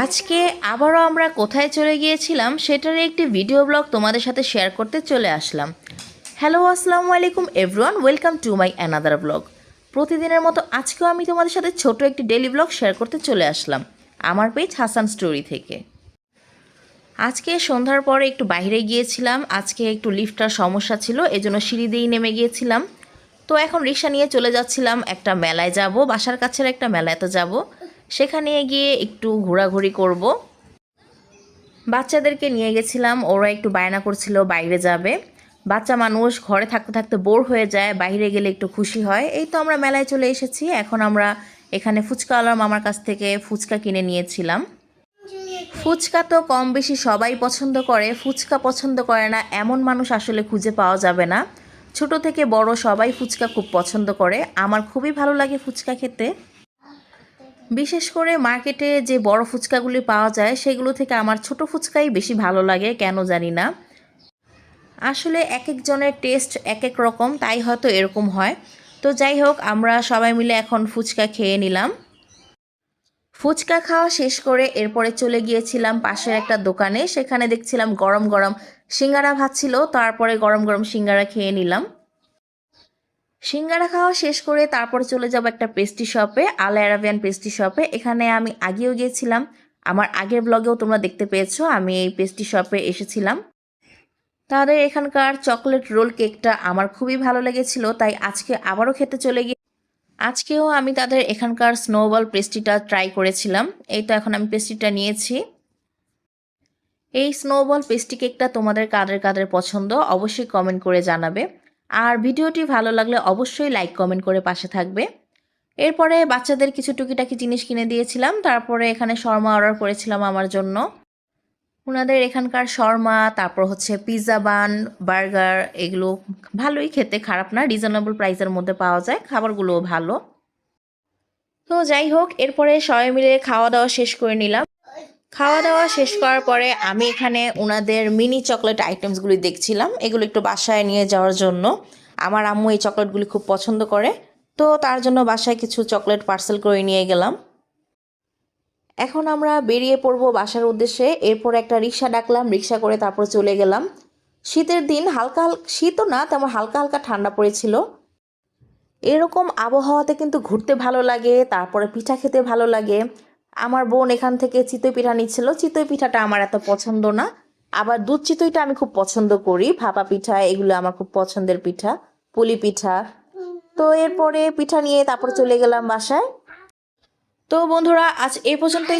আজকে আবারও আমরা কোথায় চলে গিয়েছিলাম সেটার একটি ভিডিও ব্লগ তোমাদের সাথে শেয়ার করতে চলে আসলাম। হ্যালো, আসসালামু আলাইকুম everyone, welcome to my another blog. প্রতিদিনের মতো আজকেও আমি তোমাদের সাথে ছোট একটি ডেইলি ব্লগ শেয়ার করতে চলে আসলাম আমার পেজ হাসান স্টোরি থেকে। আজকে সন্ধ্যার পরে একটু বাইরে গিয়েছিলাম। আজকে একটু লিফটার সমস্যা ছিল, এজন্য সিঁড়ি দিয়েই নেমে গিয়েছিলাম। তো এখন রিক্সা নিয়ে চলে যাচ্ছিলাম, একটা মেলায় যাব, বাসার কাছের একটা মেলায় তো যাব, সেখানে গিয়ে একটু ঘোরাঘুরি করব। বাচ্চাদেরকে নিয়ে গেছিলাম, ওরা একটু বায়না করছিল বাইরে যাবে। বাচ্চা মানুষ ঘরে থাকতে থাকতে বোর হয়ে যায়, বাইরে গেলে একটু খুশি হয়। এই তো আমরা মেলায় চলে এসেছি। এখন আমরা এখানে ফুচকাওয়ালার মামার কাছ থেকে ফুচকা কিনে নিয়েছিলাম। ফুচকা তো কম বেশি সবাই পছন্দ করে, ফুচকা পছন্দ করে না এমন মানুষ আসলে খুঁজে পাওয়া যাবে না। ছোট থেকে বড় সবাই ফুচকা খুব পছন্দ করে। আমার খুবই ভালো লাগে ফুচকা খেতে। বিশেষ করে মার্কেটে যে বড় ফুচকাগুলি পাওয়া যায় সেগুলো থেকে আমার ছোট ফুচকাই বেশি ভালো লাগে, কেন জানি না। আসলে এক একজনের টেস্ট এক এক রকম, তাই হয়তো এরকম হয়। তো যাই হোক, আমরা সবাই মিলে এখন ফুচকা খেয়ে নিলাম। ফুচকা খাওয়া শেষ করে এরপরে চলে গিয়েছিলাম পাশের একটা দোকানে। সেখানে দেখছিলাম গরম গরম সিঙ্গারা ভাজছিল, তারপরে গরম গরম সিঙ্গারা খেয়ে নিলাম। সিঙ্গারা খাওয়া শেষ করে তারপরে চলে যাব একটা পেস্ট্রি শপে, আল আরাবিয়ান পেস্ট্রি শপে। এখানে আমি আগেও গিয়েছিলাম, আমার আগের ব্লগেও তোমরা দেখতে পেয়েছো আমি এই পেস্ট্রি শপে এসেছিলাম। তাদের এখানকার চকলেট রোল কেকটা আমার খুবই ভালো লেগেছিল, তাই আজকে আবারও খেতে চলে গিয়ে আজকেও আমি তাদের এখানকার স্নোবল পেস্ট্রিটা ট্রাই করেছিলাম। এই তো এখন আমি পেস্ট্রিটা নিয়েছি। এই স্নোবল পেস্ট্রি কেকটা তোমাদের কাদের কাদের পছন্দ অবশ্যই কমেন্ট করে জানাবে। আর ভিডিওটি ভালো লাগলে অবশ্যই লাইক কমেন্ট করে পাশে থাকবে। এরপরে বাচ্চাদের কিছু টুকিটাকি জিনিস কিনে দিয়েছিলাম। তারপরে এখানে শর্মা অর্ডার করেছিলাম আমার জন্য। ওনাদের এখানকার শর্মা, তারপর হচ্ছে পিৎজা বান, বার্গার, এগুলো ভালোই খেতে, খারাপ না, রিজনেবল প্রাইসের মধ্যে পাওয়া যায়, খাবারগুলোও ভালো। তো যাই হোক, এরপরে সবাই মিলে খাওয়া দাওয়া শেষ করে নিলাম। খাওয়া দাওয়া শেষ করার পরে আমি এখানে ওনাদের মিনি চকলেট আইটেমসগুলি দেখছিলাম, এগুলো একটু বাসায় নিয়ে যাওয়ার জন্য। আমার আম্মু এই চকলেটগুলি খুব পছন্দ করে, তো তার জন্য বাসায় কিছু চকলেট পার্সেল করে নিয়ে গেলাম। এখন আমরা বেরিয়ে পড়বো বাসার উদ্দেশ্যে। এরপর একটা রিক্সা ডাকলাম, রিক্সা করে তারপর চলে গেলাম। শীতের দিন, হালকা হালকা শীতও না, তেমন হালকা হালকা ঠান্ডা পড়েছিল। এরকম আবহাওয়াতে কিন্তু ঘুরতে ভালো লাগে, তারপরে পিঠা খেতে ভালো লাগে। আমার বোন এখান থেকে চিতই পিঠা নিচ্ছিল। চিতই পিঠাটা আমার এত পছন্দ না, আবার দুধ চিতইটা আমি খুব পছন্দ করি। ভাপা পিঠা এগুলো আমার খুব পছন্দের পিঠা, পুলি পিঠা। তো এরপরে পিঠা নিয়ে তারপর চলে গেলাম বাসায়। তো বন্ধুরা, আজ এই পর্যন্তই।